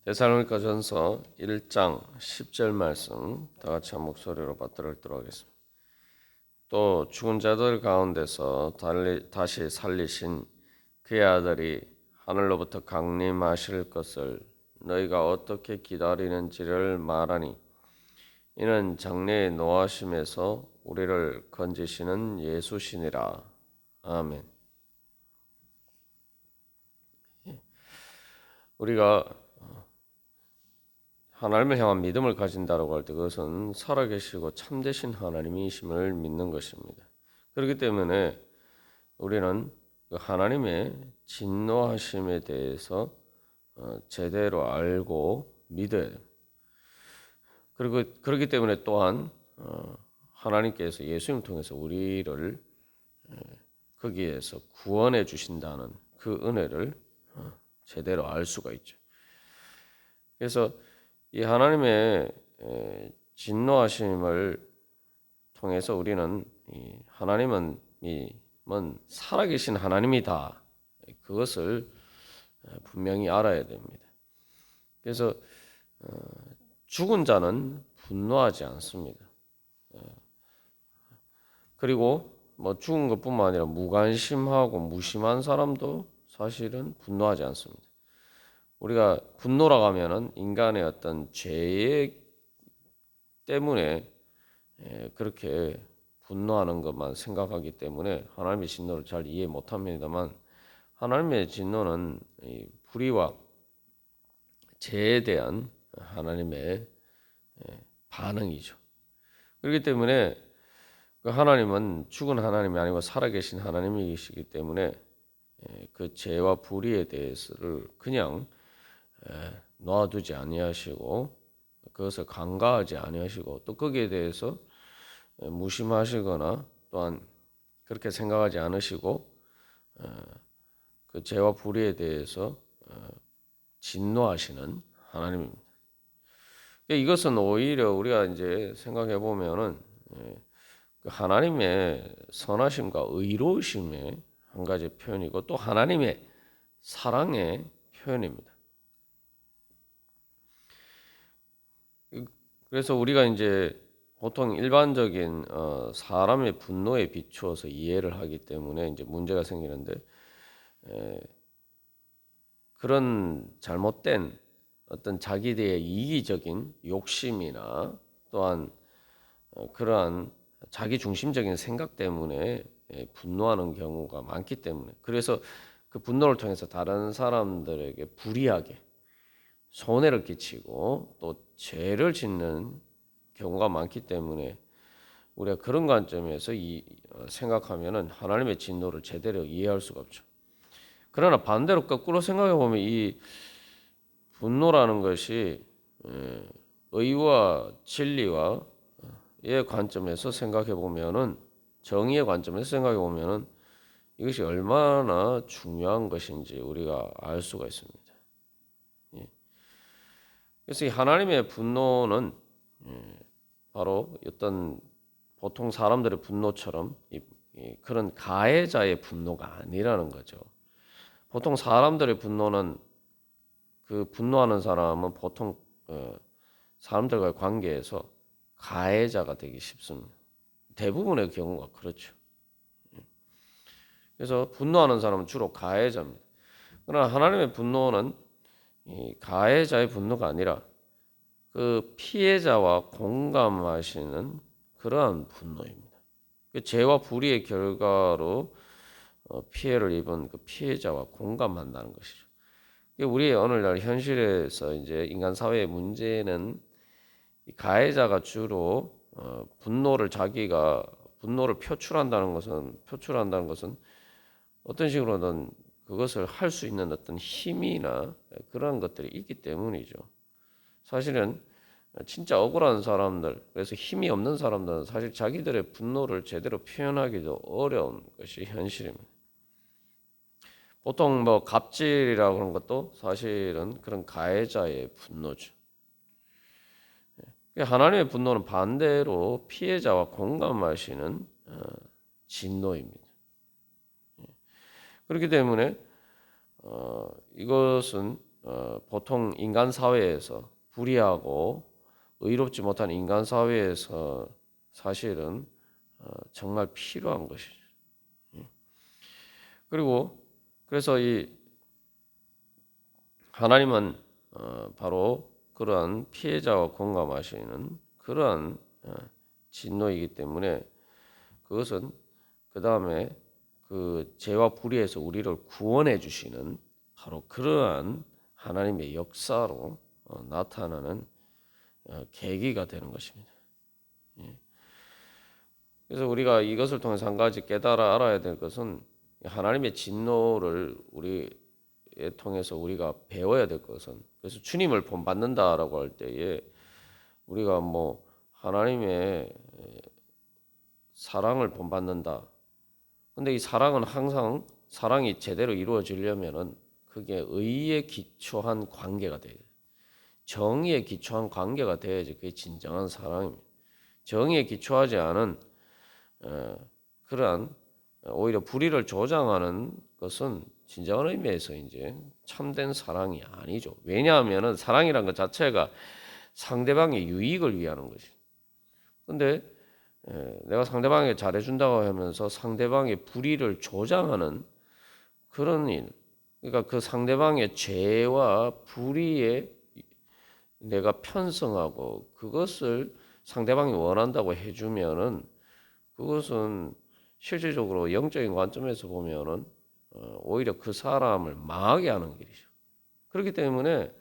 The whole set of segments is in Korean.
데살로니가전서 1장 10절 말씀 다 같이 한 목소리로 받들도록 하겠습니다. 또 죽은 자들 가운데서 다시 살리신 그의 아들이 하늘로부터 강림하실 것을 너희가 어떻게 기다리는지를 말하니 이는 장래의 노하심에서 우리를 건지시는 예수시니라. 아멘. 우리가 하나님을 향한 믿음을 가진다라고 할 때 그것은 살아계시고 참되신 하나님이심을 믿는 것입니다. 그렇기 때문에 우리는 그 하나님의 진노하심에 대해서 제대로 알고 믿어야 됩니다. 그리고 그렇기 때문에 또한 하나님께서 예수님을 통해서 우리를 거기에서 구원해 주신다는 그 은혜를 제대로 알 수가 있죠. 그래서 이 하나님의 진노하심을 통해서 우리는 하나님은 살아계신 하나님이다. 그것을 분명히 알아야 됩니다. 그래서 죽은 자는 분노하지 않습니다. 그리고 죽은 것뿐만 아니라 무관심하고 무심한 사람도 사실은 분노하지 않습니다. 우리가 분노라고 하면은 인간의 어떤 죄 때문에 그렇게 분노하는 것만 생각하기 때문에 하나님의 진노를 잘 이해 못합니다만 하나님의 진노는 불의와 죄에 대한 하나님의 반응이죠. 그렇기 때문에 그 하나님은 죽은 하나님이 아니고 살아계신 하나님이시기 때문에 그 죄와 불의에 대해서를 그냥 놔두지 아니하시고 그것을 간과하지 아니하시고 또 거기에 대해서 무심하시거나 또한 그렇게 생각하지 않으시고 그 죄와 불의에 대해서 진노하시는 하나님입니다. 이것은 오히려 우리가 이제 생각해 보면은 그 하나님의 선하심과 의로우심의 한 가지 표현이고 또 하나님의 사랑의 표현입니다. 그래서 우리가 이제 보통 일반적인 사람의 분노에 비추어서 이해를 하기 때문에 이제 문제가 생기는데 그런 잘못된 어떤 자기들의 이기적인 욕심이나 또한 그러한 자기 중심적인 생각 때문에 분노하는 경우가 많기 때문에 그래서 그 분노를 통해서 다른 사람들에게 불이하게 손해를 끼치고 또 죄를 짓는 경우가 많기 때문에 우리가 그런 관점에서 생각하면은 하나님의 진노를 제대로 이해할 수가 없죠. 그러나 반대로 거꾸로 생각해 보면 이 분노라는 것이 의와 진리와 의 관점에서 생각해 보면은 정의의 관점에서 생각해 보면은 이것이 얼마나 중요한 것인지 우리가 알 수가 있습니다. 그래서 이 하나님의 분노는 바로 어떤 보통 사람들의 분노처럼 그런 가해자의 분노가 아니라는 거죠. 보통 사람들의 분노는 그 분노하는 사람은 보통 사람들과의 관계에서 가해자가 되기 쉽습니다. 대부분의 경우가 그렇죠. 그래서 분노하는 사람은 주로 가해자입니다. 그러나 하나님의 분노는 이 가해자의 분노가 아니라 그 피해자와 공감하시는 그러한 분노입니다. 그 죄와 불의의 결과로 피해를 입은 그 피해자와 공감한다는 것이죠. 우리의 오늘날 현실에서 이제 인간 사회의 문제는 가해자가 주로 자기가 분노를 표출한다는 것은 어떤 식으로든 그것을 할 수 있는 어떤 힘이나 그런 것들이 있기 때문이죠. 사실은 진짜 억울한 사람들, 그래서 힘이 없는 사람들은 사실 자기들의 분노를 제대로 표현하기도 어려운 것이 현실입니다. 보통 갑질이라고 하는 것도 사실은 그런 가해자의 분노죠. 하나님의 분노는 반대로 피해자와 공감하시는 진노입니다. 그렇기 때문에 이것은 보통 인간 사회에서 불의하고 의롭지 못한 인간 사회에서 사실은 정말 필요한 것이죠. 그리고 그래서 이 하나님은 바로 그러한 피해자와 공감하시는 그러한 진노이기 때문에 그것은 그 다음에 그 죄와 불의에서 우리를 구원해 주시는 바로 그러한 하나님의 역사로 나타나는 계기가 되는 것입니다. 그래서 우리가 이것을 통해서 한 가지 깨달아 알아야 될 것은 하나님의 진노를 우리에 통해서 우리가 배워야 될 것은, 그래서 주님을 본받는다라고 할 때에 우리가 뭐 하나님의 사랑을 본받는다. 근데 이 사랑은 항상 사랑이 제대로 이루어지려면은 그게 의에 기초한 관계가 돼요. 정의에 기초한 관계가 돼야지 그게 진정한 사랑입니다. 정의에 기초하지 않은 그러한 오히려 불의를 조장하는 것은 진정한 의미에서 이제 참된 사랑이 아니죠. 왜냐하면은 사랑이란 것 자체가 상대방의 유익을 위하는 것이. 근데 내가 상대방에게 잘해준다고 하면서 상대방의 불의를 조장하는 그런 일, 그러니까 그 상대방의 죄와 불의에 내가 편성하고 그것을 상대방이 원한다고 해주면은 그것은 실질적으로 영적인 관점에서 보면은 오히려 그 사람을 망하게 하는 길이죠. 그렇기 때문에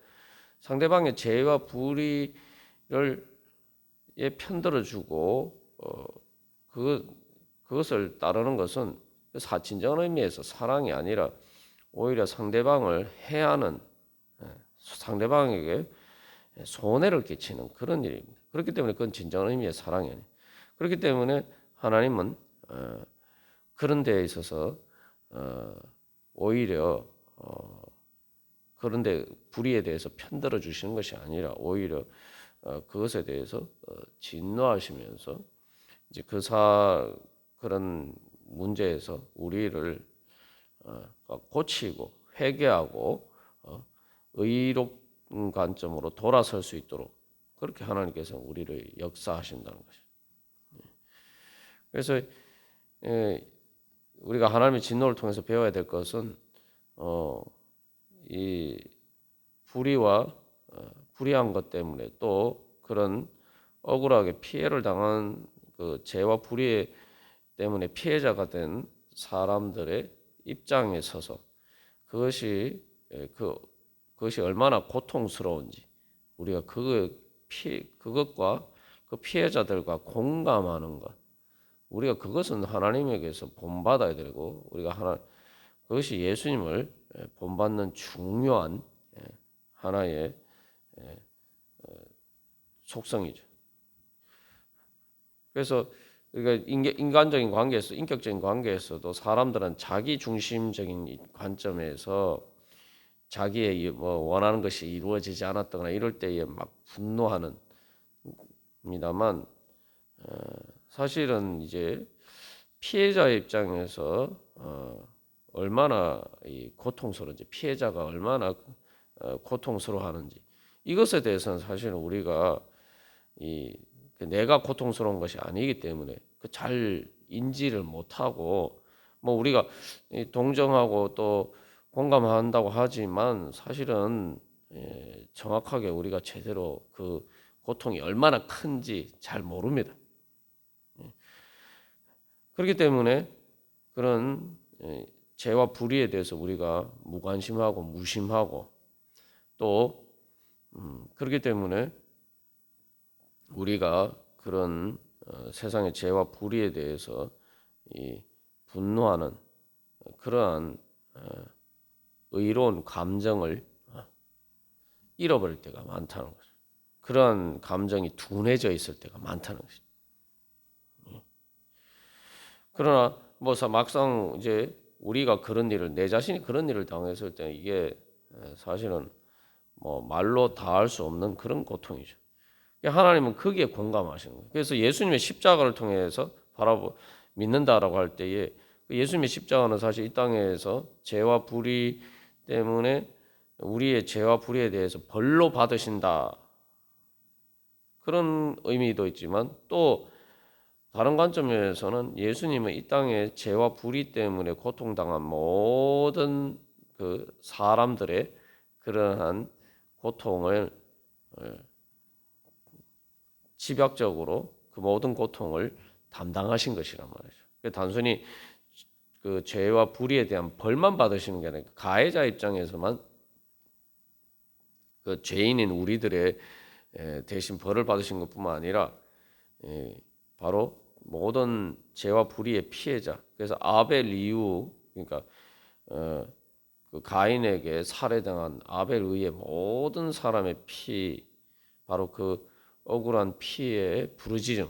상대방의 죄와 불의를 편들어주고 그것을 따르는 것은 진정한 의미에서 사랑이 아니라 오히려 상대방을 해하는, 상대방에게 손해를 끼치는 그런 일입니다. 그렇기 때문에 그건 진정한 의미의 사랑이 아니에요. 그렇기 때문에 하나님은 그런 데에 있어서 오히려 그런데 불의에 대해서 편들어 주시는 것이 아니라 오히려 그것에 대해서 진노하시면서 이제 그런 문제에서 우리를 고치고 회개하고 의롭은 관점으로 돌아설 수 있도록 그렇게 하나님께서 우리를 역사하신다는 것이죠. 그래서 우리가 하나님의 진노를 통해서 배워야 될 것은 이 불의한 것 때문에 또 그런 억울하게 피해를 당한 그 죄와 불의 때문에 피해자가 된 사람들의 입장에 서서 그것이 얼마나 고통스러운지 우리가 그것과 그 피해자들과 공감하는 것, 우리가 그것은 하나님에게서 본받아야 되고 그것이 예수님을 본받는 중요한 하나의 속성이죠. 그래서 우리가 인간적인 관계에서, 인격적인 관계에서도 사람들은 자기 중심적인 관점에서 자기의 뭐 원하는 것이 이루어지지 않았거나 이럴 때에 막 분노하는 입니다만 사실은 이제 피해자의 입장에서 얼마나 고통스러운지, 피해자가 얼마나 고통스러워하는지 이것에 대해서는 사실은 우리가 내가 고통스러운 것이 아니기 때문에 잘 인지를 못하고 뭐 우리가 동정하고 또 공감한다고 하지만 사실은 정확하게 우리가 제대로 그 고통이 얼마나 큰지 잘 모릅니다. 그렇기 때문에 그런 죄와 불의에 대해서 우리가 무관심하고 무심하고 또 그렇기 때문에 우리가 그런 세상의 죄와 불의에 대해서 분노하는 그러한 의로운 감정을 잃어버릴 때가 많다는 거죠. 그러한 감정이 둔해져 있을 때가 많다는 거죠. 그러나 뭐 막상 이제 우리가 내 자신이 그런 일을 당했을 때 이게 사실은 뭐 말로 다 할 수 없는 그런 고통이죠. 하나님은 거기에 공감하시는 거예요. 그래서 예수님의 십자가를 통해서 믿는다라고 할 때에 예수님의 십자가는 사실 이 땅에서 죄와 불의 때문에 우리의 죄와 불의에 대해서 벌로 받으신다. 그런 의미도 있지만 또 다른 관점에서는 예수님은 이 땅의 죄와 불의 때문에 고통당한 모든 그 사람들의 그러한 고통을 집약적으로 그 모든 고통을 담당하신 것이란 말이죠. 단순히 그 죄와 불의에 대한 벌만 받으시는 게 아니라 가해자 입장에서만 그 죄인인 우리들의 대신 벌을 받으신 것뿐만 아니라 바로 모든 죄와 불의의 피해자. 그래서 아벨 이후 그러니까 그 가인에게 살해당한 아벨 의의 모든 사람의 피, 바로 그 억울한 피해의 부르짖음,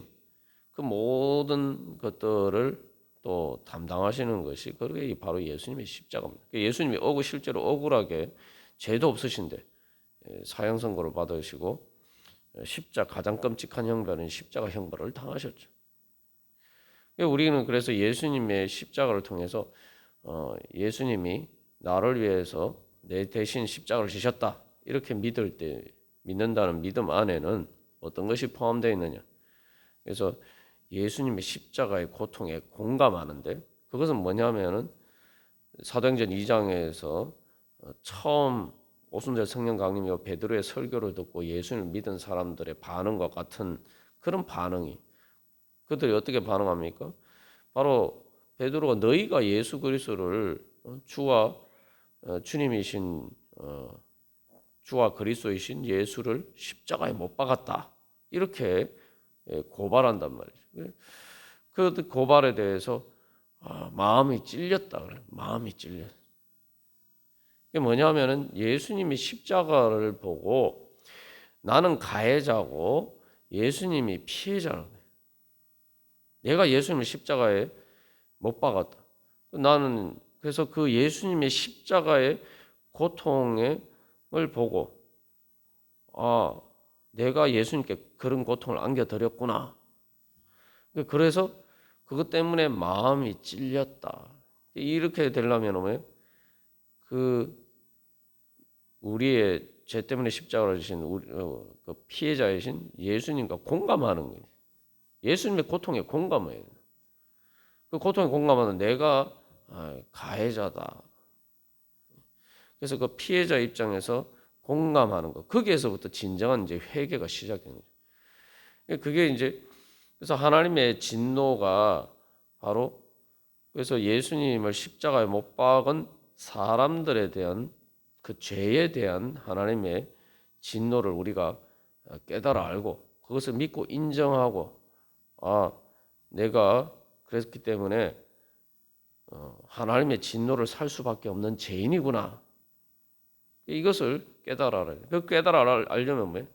그 모든 것들을 또 담당하시는 것이 그게 바로 예수님의 십자가입니다. 예수님이 실제로 억울하게 죄도 없으신데 사형 선고를 받으시고 가장 끔찍한 형벌은 십자가 형벌을 당하셨죠. 우리는 그래서 예수님의 십자가를 통해서 예수님이 나를 위해서 내 대신 십자가를 지셨다 이렇게 믿는다는 믿음 안에는 어떤 것이 포함되어 있느냐? 그래서 예수님의 십자가의 고통에 공감하는데 그것은 뭐냐면은 사도행전 2장에서 처음 오순절 성령 강림이와 베드로의 설교를 듣고 예수님을 믿은 사람들의 반응과 같은 그런 반응이 그들이 어떻게 반응합니까? 바로 베드로가 너희가 예수 그리스도를 주와 주님이신 주와 그리스도이신 예수를 십자가에 못 박았다 이렇게 고발한단 말이죠. 그 고발에 대해서 마음이 찔렸다 그래. 마음이 찔렸. 이게 뭐냐면은 예수님이 십자가를 보고 나는 가해자고 예수님이 피해자라는 거예요. 내가 예수님을 십자가에 못 박았다. 나는 그래서 그 예수님의 십자가의 고통을 보고 내가 예수님께 그런 고통을 안겨드렸구나. 그래서 그것 때문에 마음이 찔렸다. 이렇게 되려면 그 우리의 죄 때문에 십자가를 지신 그 피해자이신 예수님과 공감하는 거예요. 예수님의 고통에 공감해요. 그 고통에 공감하는 내가 가해자다. 그래서 그 피해자 입장에서 공감하는 것. 거기에서부터 진정한 이제 회개가 시작되는 거예요. 그게 이제 그래서 하나님의 진노가 바로 그래서 예수님을 십자가에 못 박은 사람들에 대한 그 죄에 대한 하나님의 진노를 우리가 깨달아 알고 그것을 믿고 인정하고 내가 그랬기 때문에 하나님의 진노를 살 수밖에 없는 죄인이구나. 이것을 깨달아라. 그 깨달아 알려면 뭐예요?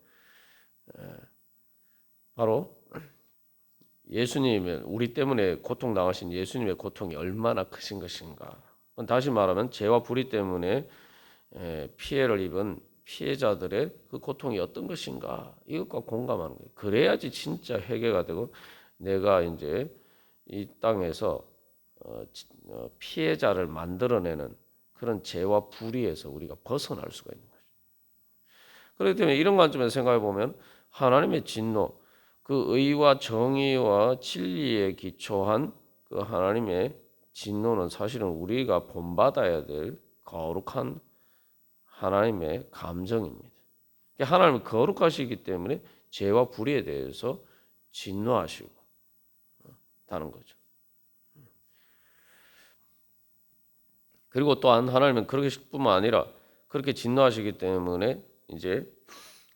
바로 예수님의 우리 때문에 고통 당하신 예수님의 고통이 얼마나 크신 것인가. 다시 말하면 죄와 불의 때문에 피해를 입은 피해자들의 그 고통이 어떤 것인가 이것과 공감하는 거예요. 그래야지 진짜 회개가 되고 내가 이제 이 땅에서 피해자를 만들어내는 그런 죄와 불의에서 우리가 벗어날 수가 있는 거죠. 그렇기 때문에 이런 관점에서 생각해 보면 하나님의 진노, 그 의와 정의와 진리에 기초한 그 하나님의 진노는 사실은 우리가 본받아야 될 거룩한 하나님의 감정입니다. 하나님은 거룩하시기 때문에 죄와 불의에 대해서 진노하시고 다는 거죠. 그리고 또한 하나님은 그렇게뿐만 아니라 그렇게 진노하시기 때문에 이제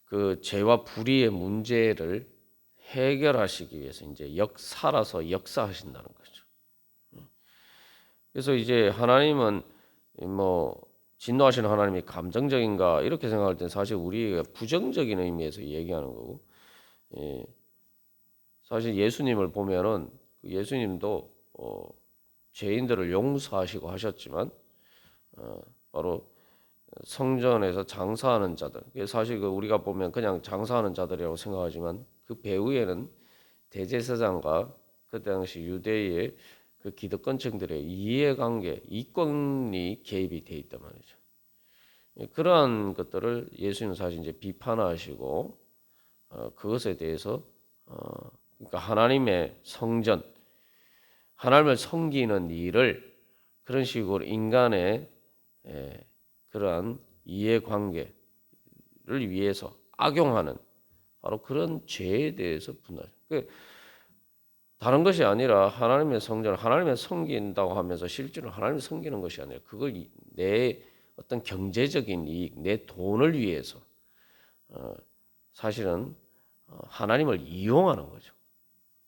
그 죄와 불의의 문제를 해결하시기 위해서 이제 살아서 역사하신다는 거죠. 그래서 이제 하나님은 뭐 진노하시는 하나님이 감정적인가 이렇게 생각할 때 사실 우리가 부정적인 의미에서 얘기하는 거고, 사실 예수님을 보면은 예수님도 죄인들을 용서하시고 하셨지만 바로 성전에서 장사하는 자들, 사실 우리가 보면 그냥 장사하는 자들이라고 생각하지만 그 배후에는 대제사장과 그 당시 유대의 그 기득권층들의 이해관계, 이권이 개입이 돼 있단 말이죠. 그러한 것들을 예수님은 사실 이제 비판하시고 그것에 대해서 그러니까 하나님의 성전, 하나님을 섬기는 일을 그런 식으로 인간의 그러한 이해관계를 위해서 악용하는 바로 그런 죄에 대해서 분노하죠. 다른 것이 아니라 하나님의 성전을 하나님을 섬긴다고 하면서 실제로 하나님을 섬기는 것이 아니라 그걸 내 어떤 경제적인 이익, 내 돈을 위해서 사실은 하나님을 이용하는 거죠.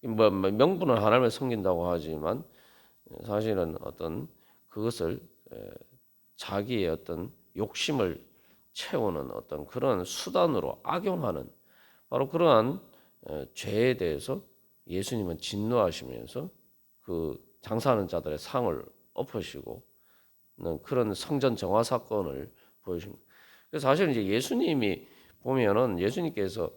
뭐 명분은 하나님을 섬긴다고 하지만 사실은 어떤 그것을 자기의 어떤 욕심을 채우는 어떤 그런 수단으로 악용하는 바로 그러한 죄에 대해서 예수님은 진노하시면서 그 장사하는 자들의 상을 엎으시고 그런 성전 정화 사건을 보여줍니다. 그래서 사실 이제 예수님이 보면은 예수님께서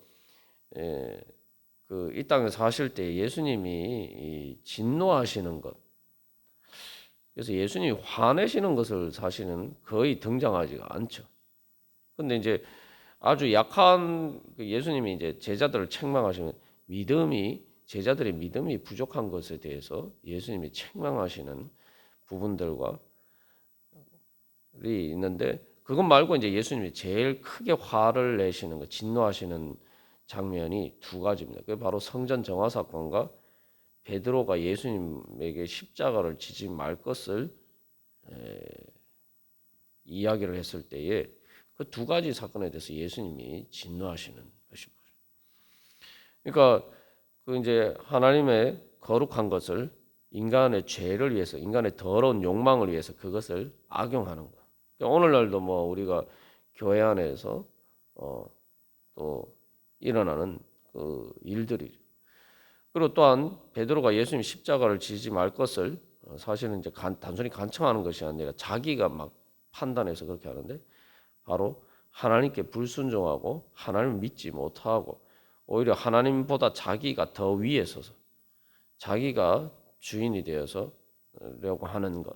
그 이 땅에 사실 때 예수님이 진노하시는 것, 그래서 예수님이 화내시는 것을 사실은 거의 등장하지가 않죠. 근데 이제 아주 약한 예수님이 이제 제자들을 책망하시는 제자들의 믿음이 부족한 것에 대해서 예수님이 책망하시는 부분들과 있는데 그것 말고 이제 예수님이 제일 크게 화를 내시는 거, 진노하시는 장면이 두 가지입니다. 그게 바로 성전 정화 사건과 베드로가 예수님에게 십자가를 지지 말 것을 이야기를 했을 때에 그 두 가지 사건에 대해서 예수님이 진노하시는 것입니다. 그러니까 그 이제 하나님의 거룩한 것을 인간의 죄를 위해서, 인간의 더러운 욕망을 위해서 그것을 악용하는 것. 그러니까 오늘날도 뭐 우리가 교회 안에서 또 일어나는 그 일들이. 그리고 또한 베드로가 예수님 십자가를 지지 말 것을 사실은 이제 단순히 간청하는 것이 아니라 자기가 막 판단해서 그렇게 하는데 바로 하나님께 불순종하고 하나님을 믿지 못하고 오히려 하나님보다 자기가 더 위에 서서 자기가 주인이 되어서려고 하는 것.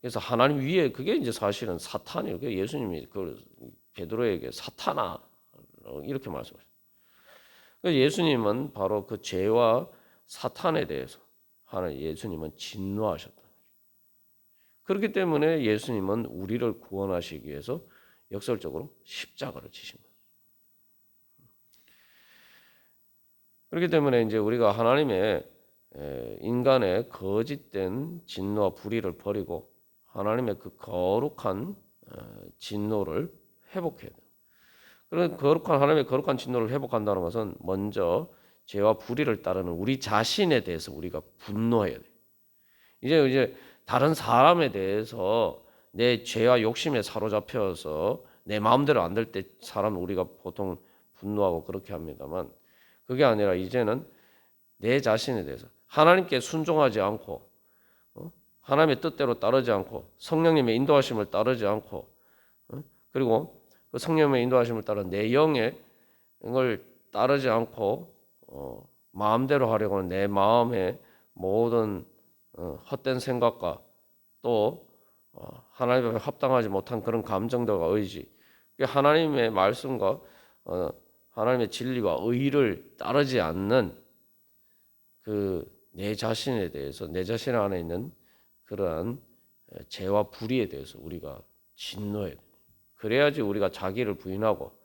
그래서 하나님 위에 그게 이제 사실은 사탄이에요. 예수님이 그 베드로에게 사탄아 이렇게 말씀하셨어요. 예수님은 바로 그 죄와 사탄에 대해서 예수님은 진노하셨다. 그렇기 때문에 예수님은 우리를 구원하시기 위해서 역설적으로 십자가를 지신 거예요. 그렇기 때문에 이제 우리가 하나님의 인간의 거짓된 진노와 불의를 버리고 하나님의 그 거룩한 진노를 회복해야 돼요. 그런 하나님의 거룩한 진노를 회복한다는 것은 먼저 죄와 불의를 따르는 우리 자신에 대해서 우리가 분노해야 돼요. 이제 다른 사람에 대해서 내 죄와 욕심에 사로잡혀서 내 마음대로 안 될 때 사람 우리가 보통 분노하고 그렇게 합니다만 그게 아니라 이제는 내 자신에 대해서 하나님께 순종하지 않고 하나님의 뜻대로 따르지 않고 성령님의 인도하심을 따르지 않고 그리고 그 성령의 인도하심을 따라 내 영의 걸 따르지 않고 마음대로 하려고 하는 내 마음의 모든 헛된 생각과 또 하나님 앞에 합당하지 못한 그런 감정들과 의지, 하나님의 말씀과 하나님의 진리와 의를 따르지 않는 그 내 자신에 대해서 내 자신 안에 있는 그러한 죄와 불의에 대해서 우리가 진노해야 돼. 그래야지 우리가 자기를 부인하고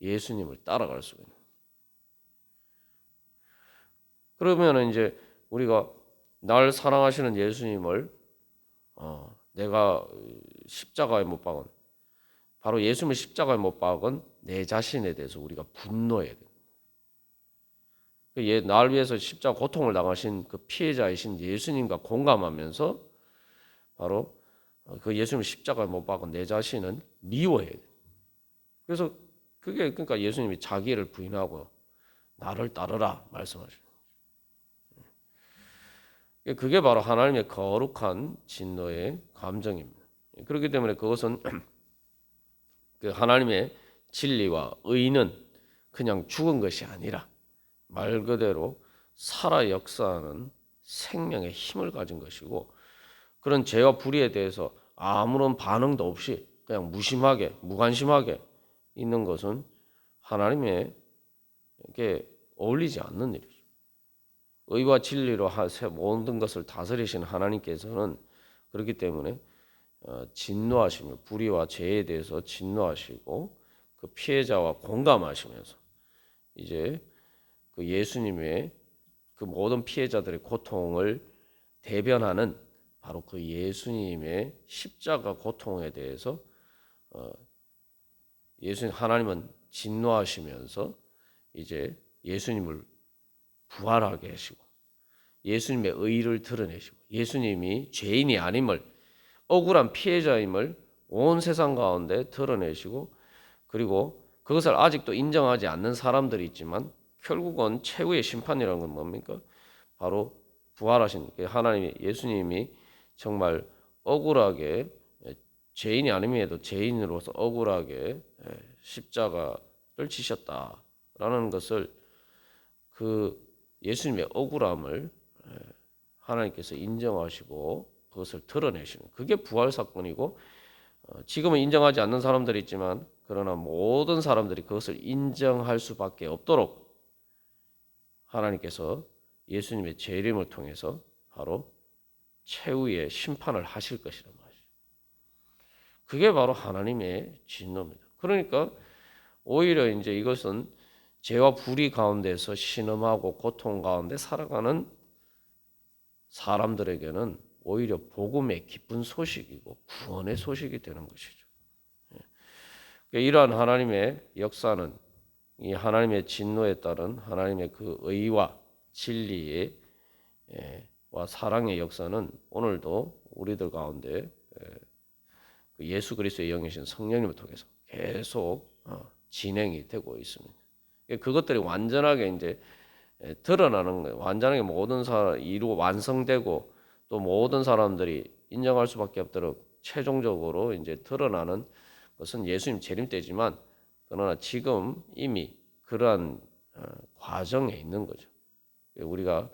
예수님을 따라갈 수가 있는. 그러면 이제 우리가 날 사랑하시는 예수님을 내가 십자가에 못 박은 바로 예수님을 십자가에 못 박은 내 자신에 대해서 우리가 분노해야 돼. 날 위해서 십자가 고통을 당하신 그 피해자이신 예수님과 공감하면서 바로 그 예수님을 십자가에 못 박은 내 자신은 미워해야 돼. 그래서 그러니까 예수님이 자기를 부인하고 나를 따르라 말씀하셔요. 그게 바로 하나님의 거룩한 진노의 감정입니다. 그렇기 때문에 그것은 그 하나님의 진리와 의는 그냥 죽은 것이 아니라 말 그대로 살아 역사하는 생명의 힘을 가진 것이고 그런 죄와 불의에 대해서 아무런 반응도 없이 그냥 무심하게 무관심하게 있는 것은 하나님에게 어울리지 않는 일이죠. 의와 진리로 모든 것을 다스리신 하나님께서는 그렇기 때문에 진노하시며 불의와 죄에 대해서 진노하시고 그 피해자와 공감하시면서 이제 그 예수님의 그 모든 피해자들의 고통을 대변하는 바로 그 예수님의 십자가 고통에 대해서 예수님 하나님은 진노하시면서 이제 예수님을 부활하게 하시고 예수님의 의를 드러내시고 예수님이 죄인이 아님을 억울한 피해자임을 온 세상 가운데 드러내시고 그리고 그것을 아직도 인정하지 않는 사람들이 있지만 결국은 최후의 심판이라는 건 뭡니까? 바로 부활하신 하나님이 예수님이 정말 억울하게 죄인이 아님에도 죄인으로서 억울하게 십자가를 지셨다라는 것을 그 예수님의 억울함을 하나님께서 인정하시고 그것을 드러내시는 그게 부활 사건이고 지금은 인정하지 않는 사람들이 있지만 그러나 모든 사람들이 그것을 인정할 수밖에 없도록 하나님께서 예수님의 재림을 통해서 바로 최후의 심판을 하실 것이란 말이죠. 그게 바로 하나님의 진노입니다. 그러니까 오히려 이제 이것은 죄와 불의 가운데서 신음하고 고통 가운데 살아가는 사람들에게는 오히려 복음의 기쁜 소식이고 구원의 소식이 되는 것이죠. 이러한 하나님의 역사는 이 하나님의 진노에 따른 하나님의 그 의와 진리의 와 사랑의 역사는 오늘도 우리들 가운데 예수 그리스도의 영이신 성령님을 통해서 계속 진행이 되고 있습니다. 그것들이 완전하게 이제 드러나는 거예요. 완전하게 모든 사람 이루고 완성되고 또 모든 사람들이 인정할 수밖에 없도록 최종적으로 이제 드러나는 것은 예수님 재림 때지만 그러나 지금 이미 그러한 과정에 있는 거죠. 우리가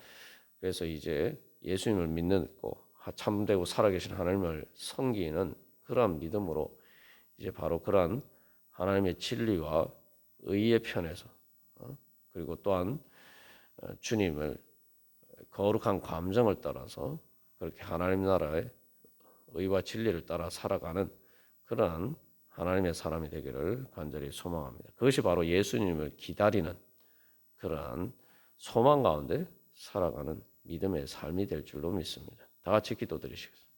그래서 이제 예수님을 믿고 참되고 살아계신 하나님을 섬기는 그러한 믿음으로 이제 바로 그러한 하나님의 진리와 의의 편에서 그리고 또한 주님을 거룩한 감정을 따라서 그렇게 하나님 나라의 의와 진리를 따라 살아가는 그러한 하나님의 사람이 되기를 간절히 소망합니다. 그것이 바로 예수님을 기다리는 그러한 소망 가운데 살아가는 믿음의 삶이 될 줄로 믿습니다. 다 같이 기도드리시겠습니다.